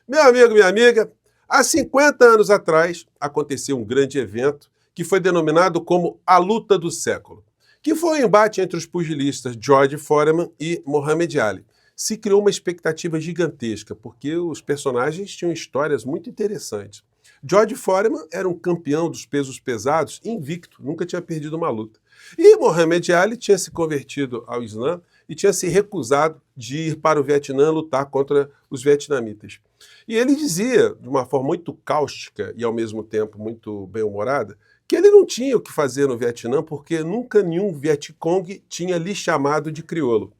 Meu amigo, minha amiga, há 50 anos atrás aconteceu um grande evento que foi denominado como a Luta do Século, que foi um embate entre os pugilistas George Foreman e Muhammad Ali. Se criou uma expectativa gigantesca, porque os personagens tinham histórias muito interessantes. George Foreman era um campeão dos pesos pesados invicto, nunca tinha perdido uma luta. E Muhammad Ali tinha se convertido ao Islã e tinha se recusado de ir para o Vietnã lutar contra os vietnamitas. E ele dizia, de uma forma muito cáustica e ao mesmo tempo muito bem-humorada, que ele não tinha o que fazer no Vietnã porque nunca nenhum Vietcong tinha lhe chamado de crioulo.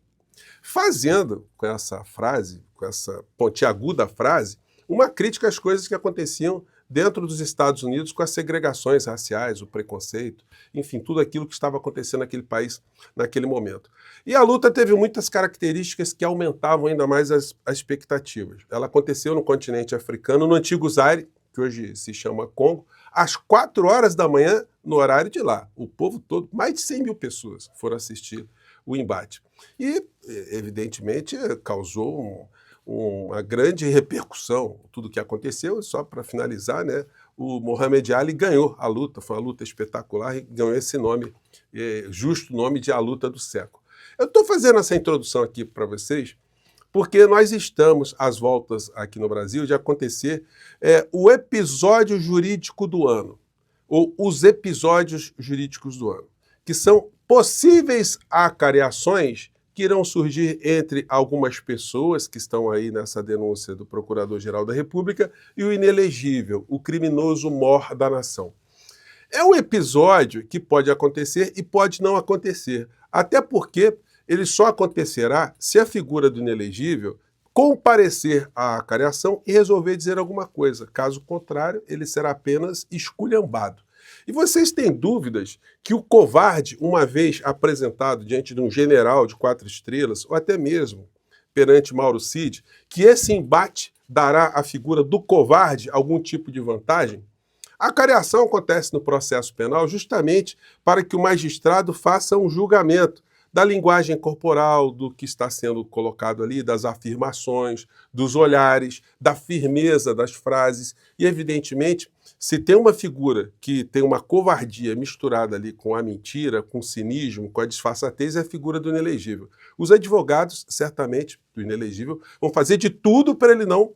Fazendo com essa frase, com essa pontiaguda frase, uma crítica às coisas que aconteciam dentro dos Estados Unidos com as segregações raciais, o preconceito, enfim, tudo aquilo que estava acontecendo naquele país naquele momento. E a luta teve muitas características que aumentavam ainda mais as expectativas. Ela aconteceu no continente africano, no antigo Zaire, que hoje se chama Congo, às 4 horas da manhã, no horário de lá. O povo todo, mais de 100 mil pessoas foram assistir o embate. E, evidentemente, causou uma grande repercussão, tudo o que aconteceu. Só para finalizar, né, o Muhammad Ali ganhou a luta, foi uma luta espetacular e ganhou esse nome, justo nome de a luta do século. Eu estou fazendo essa introdução aqui para vocês porque nós estamos às voltas aqui no Brasil de acontecer o episódio jurídico do ano, ou os episódios jurídicos do ano, que são possíveis acareações que irão surgir entre algumas pessoas que estão aí nessa denúncia do Procurador-Geral da República e o inelegível, o criminoso mor da nação. É um episódio que pode acontecer e pode não acontecer, até porque ele só acontecerá se a figura do inelegível comparecer à acareação e resolver dizer alguma coisa. Caso contrário, ele será apenas esculhambado. E vocês têm dúvidas que o covarde, uma vez apresentado diante de um general de 4 estrelas, ou até mesmo perante Mauro Cid, que esse embate dará à figura do covarde algum tipo de vantagem? A acareação acontece no processo penal justamente para que o magistrado faça um julgamento da linguagem corporal, do que está sendo colocado ali, das afirmações, dos olhares, da firmeza das frases. E, evidentemente, se tem uma figura que tem uma covardia misturada ali com a mentira, com o cinismo, com a disfarçatez, é a figura do inelegível. Os advogados, certamente, do inelegível, vão fazer de tudo para ele não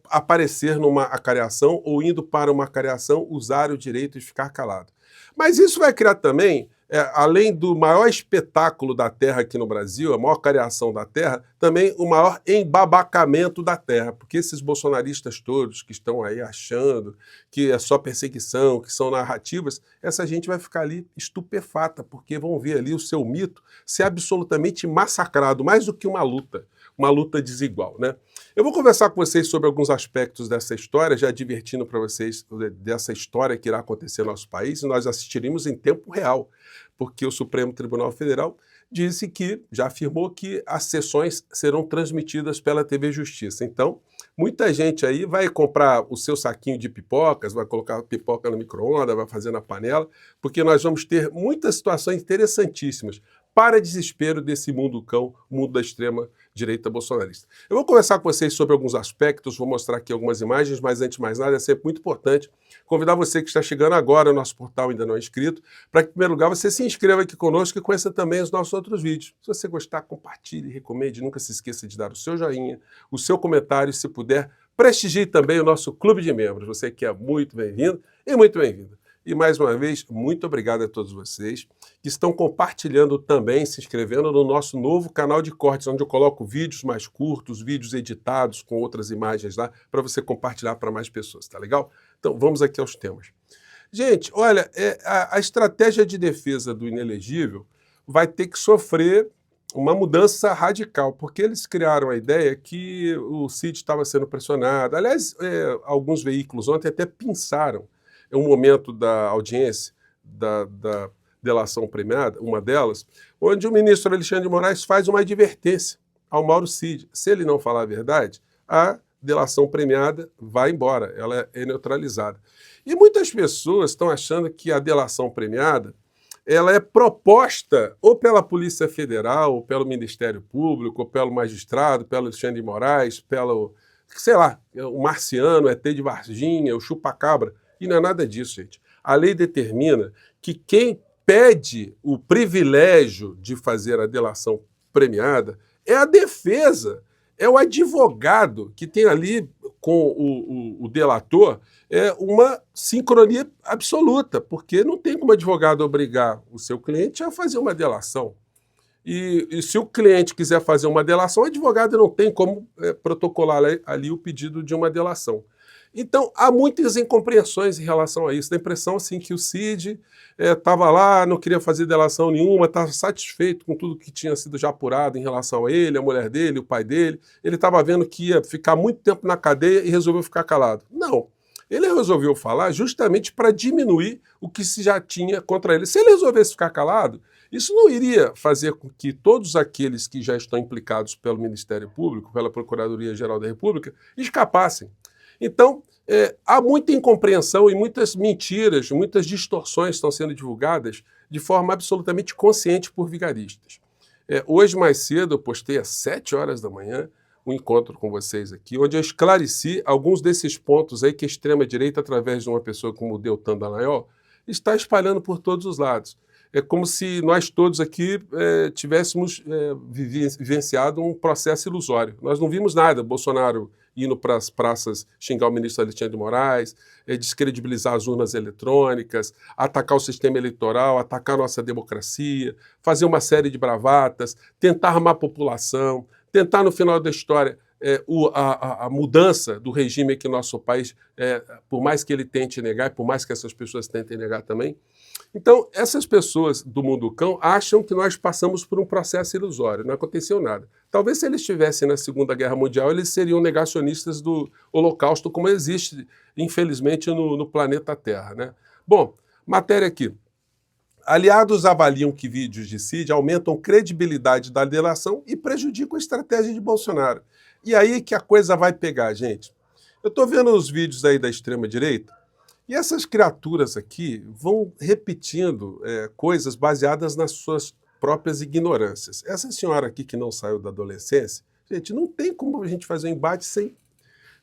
aparecer numa acareação ou indo para uma acareação usar o direito de ficar calado. Mas isso vai criar também, além do maior espetáculo da Terra aqui no Brasil, a maior acareação da Terra, também o maior embabacamento da Terra, porque esses bolsonaristas todos que estão aí achando que é só perseguição, que são narrativas, essa gente vai ficar ali estupefata, porque vão ver ali o seu mito ser absolutamente massacrado, mais do que uma luta desigual, né? Eu vou conversar com vocês sobre alguns aspectos dessa história, já advertindo para vocês dessa história que irá acontecer no nosso país, e nós assistiremos em tempo real, porque o Supremo Tribunal Federal disse que, já afirmou que as sessões serão transmitidas pela TV Justiça. Então, muita gente aí vai comprar o seu saquinho de pipocas, vai colocar pipoca no micro-ondas, vai fazer na panela, porque nós vamos ter muitas situações interessantíssimas para desespero desse mundo cão, mundo da extrema-direita bolsonarista. Eu vou conversar com vocês sobre alguns aspectos, vou mostrar aqui algumas imagens, mas antes de mais nada, é sempre muito importante convidar você que está chegando agora, o nosso portal ainda não é inscrito, para que, em primeiro lugar, você se inscreva aqui conosco e conheça também os nossos outros vídeos. Se você gostar, compartilhe, recomende, nunca se esqueça de dar o seu joinha, o seu comentário, se puder, prestigie também o nosso clube de membros. Você que é muito bem-vindo e muito bem-vinda. E, mais uma vez, muito obrigado a todos vocês que estão compartilhando também, se inscrevendo no nosso novo canal de cortes, onde eu coloco vídeos mais curtos, vídeos editados com outras imagens lá, para você compartilhar para mais pessoas, tá legal? Então, vamos aqui aos temas. Gente, olha, a estratégia de defesa do inelegível vai ter que sofrer uma mudança radical, porque eles criaram a ideia que o Cid estava sendo pressionado. Aliás, alguns veículos ontem até pinçaram um momento da audiência da delação premiada, uma delas, onde o ministro Alexandre de Moraes faz uma advertência ao Mauro Cid. Se ele não falar a verdade, a delação premiada vai embora, ela é neutralizada. E muitas pessoas estão achando que a delação premiada ela é proposta ou pela Polícia Federal, ou pelo Ministério Público, ou pelo magistrado, pelo Alexandre de Moraes, pelo sei lá, o marciano, o ET de Varginha, o chupa-cabra. E não é nada disso, gente. A lei determina que quem pede o privilégio de fazer a delação premiada é a defesa, é o advogado que tem ali com o delator uma sincronia absoluta, porque não tem como advogado obrigar o seu cliente a fazer uma delação. E se o cliente quiser fazer uma delação, o advogado não tem como protocolar ali o pedido de uma delação. Então, há muitas incompreensões em relação a isso. Dá a impressão assim, que o Cid estava lá, não queria fazer delação nenhuma, estava satisfeito com tudo que tinha sido já apurado em relação a ele, a mulher dele, o pai dele. Ele estava vendo que ia ficar muito tempo na cadeia e resolveu ficar calado. Não. Ele resolveu falar justamente para diminuir o que se já tinha contra ele. Se ele resolvesse ficar calado, isso não iria fazer com que todos aqueles que já estão implicados pelo Ministério Público, pela Procuradoria-Geral da República, escapassem. Então, há muita incompreensão e muitas mentiras, muitas distorções estão sendo divulgadas de forma absolutamente consciente por vigaristas. Hoje, mais cedo, eu postei às 7 horas da manhã um encontro com vocês aqui, onde eu esclareci alguns desses pontos aí que a extrema-direita, através de uma pessoa como o Deltan Dallagnol, está espalhando por todos os lados. É como se nós todos aqui tivéssemos vivenciado um processo ilusório. Nós não vimos nada. Bolsonaro indo para as praças xingar o ministro Alexandre de Moraes, descredibilizar as urnas eletrônicas, atacar o sistema eleitoral, atacar a nossa democracia, fazer uma série de bravatas, tentar armar a população, tentar, no final da história, a mudança do regime aqui no nosso país, por mais que ele tente negar, e por mais que essas pessoas tentem negar também. Então, essas pessoas do mundo cão acham que nós passamos por um processo ilusório, não aconteceu nada. Talvez se eles estivessem na Segunda Guerra Mundial, eles seriam negacionistas do Holocausto, como existe, infelizmente, no planeta Terra, né? Bom, matéria aqui. Aliados avaliam que vídeos de Cid aumentam credibilidade da delação e prejudicam a estratégia de Bolsonaro. E aí que a coisa vai pegar, gente. Eu estou vendo os vídeos aí da extrema-direita, e essas criaturas aqui vão repetindo coisas baseadas nas suas próprias ignorâncias. Essa senhora aqui que não saiu da adolescência, gente, não tem como a gente fazer um embate sem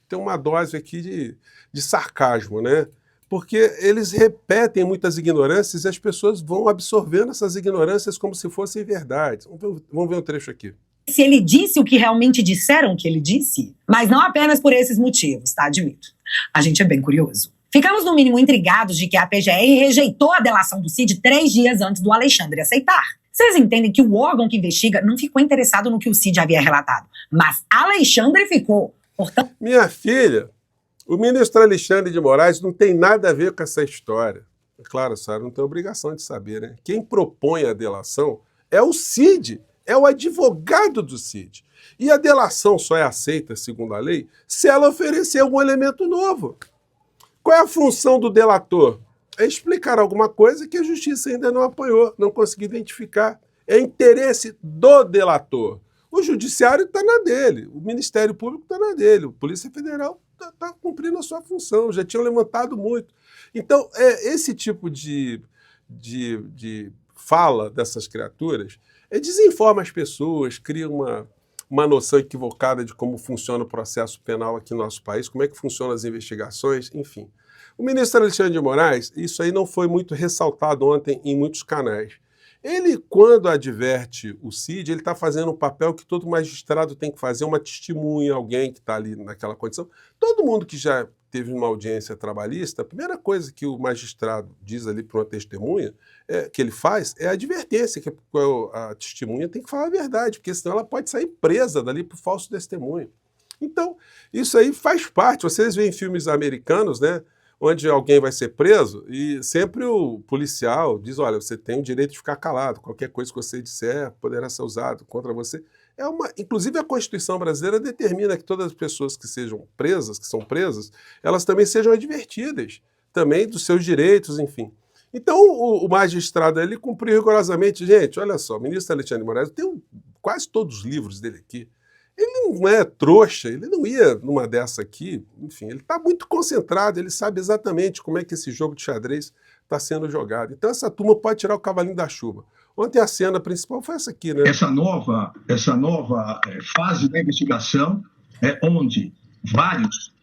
ter uma dose aqui de sarcasmo, né? Porque eles repetem muitas ignorâncias e as pessoas vão absorvendo essas ignorâncias como se fossem verdades. Vamos ver um trecho aqui. Se ele disse o que realmente disseram que ele disse, mas não apenas por esses motivos, tá? Admito. A gente é bem curioso. Ficamos, no mínimo, intrigados de que a PGR rejeitou a delação do Cid 3 dias antes do Alexandre aceitar. Vocês entendem que o órgão que investiga não ficou interessado no que o Cid havia relatado, mas Alexandre ficou. Portanto... Minha filha, o ministro Alexandre de Moraes não tem nada a ver com essa história. Claro, a senhora não tem obrigação de saber, né? Quem propõe a delação é o Cid, é o advogado do Cid. E a delação só é aceita, segundo a lei, se ela oferecer algum elemento novo. Qual é a função do delator? É explicar alguma coisa que a justiça ainda não apanhou, não conseguiu identificar. É interesse do delator. O judiciário está na dele, o Ministério Público está na dele, a Polícia Federal está cumprindo a sua função, já tinham levantado muito. Então, esse tipo de fala dessas criaturas desinforma as pessoas, cria uma noção equivocada de como funciona o processo penal aqui no nosso país, como é que funcionam as investigações, enfim. O ministro Alexandre de Moraes, isso aí não foi muito ressaltado ontem em muitos canais. Ele, quando adverte o Cid, ele está fazendo um papel que todo magistrado tem que fazer, uma testemunha, alguém que está ali naquela condição. Todo mundo que já teve uma audiência trabalhista, a primeira coisa que o magistrado diz ali para uma testemunha, que ele faz, é a advertência, que a testemunha tem que falar a verdade, porque senão ela pode sair presa dali por falso testemunho. Então, isso aí faz parte. Vocês veem filmes americanos, né, onde alguém vai ser preso e sempre o policial diz, olha, você tem o direito de ficar calado, qualquer coisa que você disser poderá ser usado contra você. Inclusive a Constituição brasileira determina que todas as pessoas que sejam presas, que são presas, elas também sejam advertidas, também dos seus direitos, enfim. Então o magistrado ele cumpriu rigorosamente. Gente, olha só, o ministro Alexandre de Moraes, eu tenho quase todos os livros dele aqui. Ele não é trouxa, ele não ia numa dessa aqui, enfim, ele está muito concentrado, ele sabe exatamente como é que esse jogo de xadrez está sendo jogado. Então essa turma pode tirar o cavalinho da chuva. Ontem a cena principal foi essa aqui, né? Essa nova fase da investigação onde vários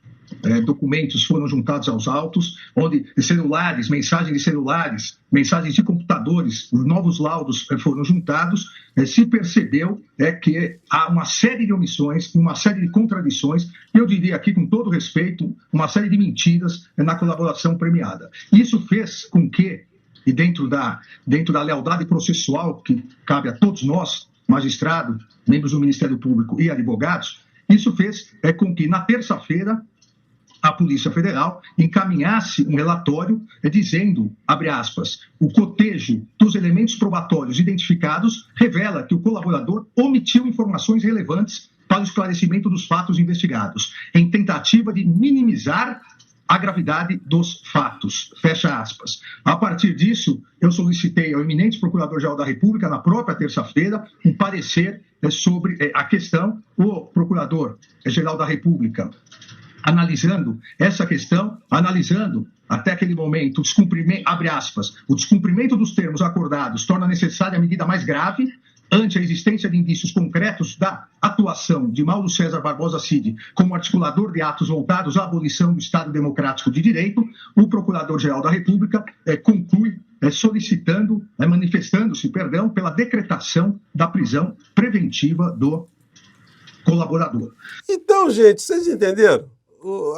documentos foram juntados aos autos, onde celulares, mensagens de celulares, mensagens de computadores, os novos laudos foram juntados, se percebeu que há uma série de omissões, uma série de contradições, e eu diria aqui, com todo respeito, uma série de mentiras na colaboração premiada. Isso fez com que, e dentro da lealdade processual que cabe a todos nós, magistrado, membros do Ministério Público e advogados, isso fez com que, na terça-feira, a Polícia Federal encaminhasse um relatório dizendo, abre aspas, o cotejo dos elementos probatórios identificados revela que o colaborador omitiu informações relevantes para o esclarecimento dos fatos investigados, em tentativa de minimizar a gravidade dos fatos, fecha aspas. A partir disso, eu solicitei ao eminente Procurador-Geral da República, na própria terça-feira, um parecer sobre a questão. O Procurador-Geral da República, analisando essa questão, analisando até aquele momento, abre aspas, o descumprimento dos termos acordados torna necessária a medida mais grave ante a existência de indícios concretos da atuação de Mauro César Barbosa Cid como articulador de atos voltados à abolição do Estado Democrático de Direito. O Procurador-Geral da República conclui manifestando-se, pela decretação da prisão preventiva do colaborador. Então, gente, vocês entenderam?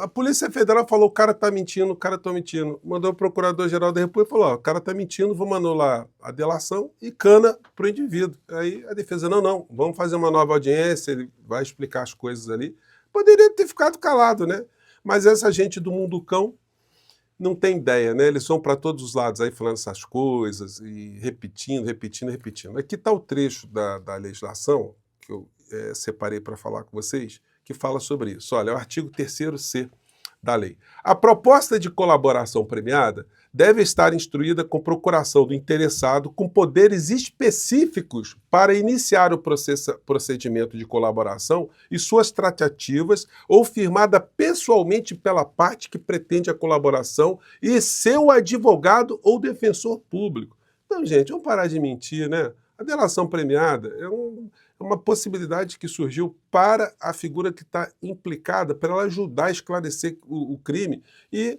A Polícia Federal falou, o cara tá mentindo, o cara tá mentindo. Mandou o Procurador-Geral da República e falou, o cara tá mentindo, vamos anular a delação e cana pro indivíduo. Aí a defesa, não, vamos fazer uma nova audiência, ele vai explicar as coisas ali. Poderia ter ficado calado, né? Mas essa gente do mundo cão não tem ideia, né? Eles vão para todos os lados aí falando essas coisas e repetindo. Aqui está o trecho da legislação que eu separei para falar com vocês, que fala sobre isso. Olha, é o artigo 3º-C da lei. A proposta de colaboração premiada deve estar instruída com procuração do interessado com poderes específicos para iniciar o procedimento de colaboração e suas tratativas ou firmada pessoalmente pela parte que pretende a colaboração e seu advogado ou defensor público. Então, gente, vamos parar de mentir, né? A delação premiada é uma possibilidade que surgiu para a figura que está implicada, para ela ajudar a esclarecer o crime e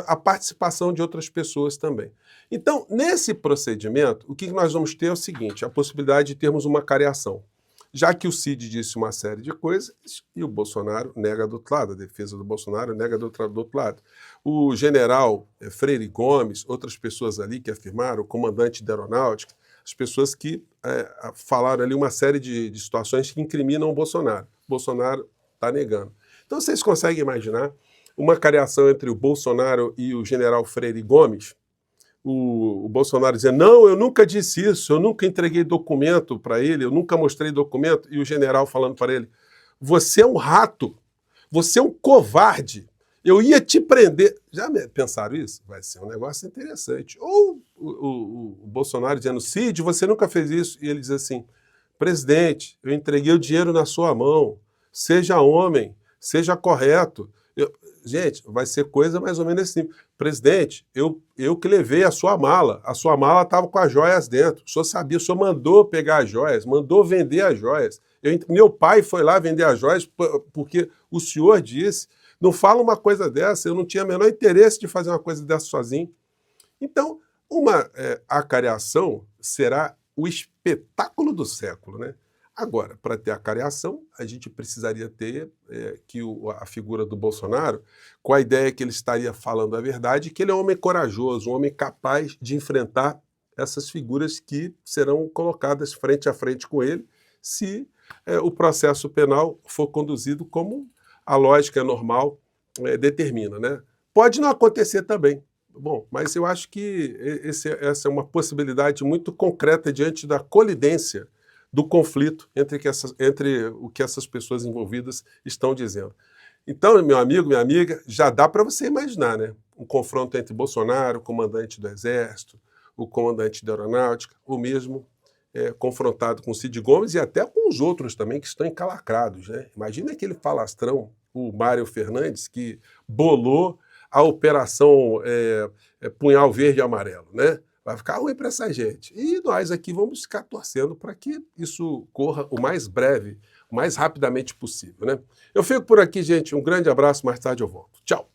a participação de outras pessoas também. Então, nesse procedimento, o que nós vamos ter é o seguinte, a possibilidade de termos uma careação. Já que o Cid disse uma série de coisas e o Bolsonaro nega do outro lado, a defesa do Bolsonaro nega do outro lado. O general Freire Gomes, outras pessoas ali que afirmaram, o comandante da aeronáutica, as pessoas que falaram ali uma série de situações que incriminam o Bolsonaro. O Bolsonaro está negando. Então vocês conseguem imaginar uma careação entre o Bolsonaro e o general Freire Gomes? O Bolsonaro dizendo, não, eu nunca disse isso, eu nunca entreguei documento para ele, eu nunca mostrei documento, e o general falando para ele, você é um rato, você é um covarde, eu ia te prender. Já pensaram isso? Vai ser um negócio interessante. Ou o Bolsonaro dizendo, Cid, você nunca fez isso. E ele diz assim, presidente, eu entreguei o dinheiro na sua mão. Seja homem, seja correto. Gente, vai ser coisa mais ou menos assim. Presidente, eu que levei a sua mala. A sua mala estava com as joias dentro. O senhor sabia, o senhor mandou pegar as joias, mandou vender as joias. Meu pai foi lá vender as joias porque o senhor disse. Não fala uma coisa dessa, eu não tinha o menor interesse de fazer uma coisa dessa sozinho. Então, uma acareação será o espetáculo do século, né? Agora, para ter acareação, a gente precisaria ter a figura do Bolsonaro, com a ideia que ele estaria falando a verdade, que ele é um homem corajoso, um homem capaz de enfrentar essas figuras que serão colocadas frente a frente com ele, se o processo penal for conduzido como a lógica normal determina, né? Pode não acontecer também. Bom, mas eu acho que essa é uma possibilidade muito concreta diante da colidência do conflito entre o que essas pessoas envolvidas estão dizendo. Então, meu amigo, minha amiga, já dá para você imaginar, né? Um confronto entre Bolsonaro, o comandante do Exército, o comandante da Aeronáutica, o mesmo confrontado com Cid Gomes e até com os outros também que estão encalacrados, né? Imagina aquele falastrão, o Mário Fernandes, que bolou a operação Punhal Verde e Amarelo, né? Vai ficar ruim para essa gente. E nós aqui vamos ficar torcendo para que isso corra o mais breve, o mais rapidamente possível, né? Eu fico por aqui, gente. Um grande abraço. Mais tarde eu volto. Tchau.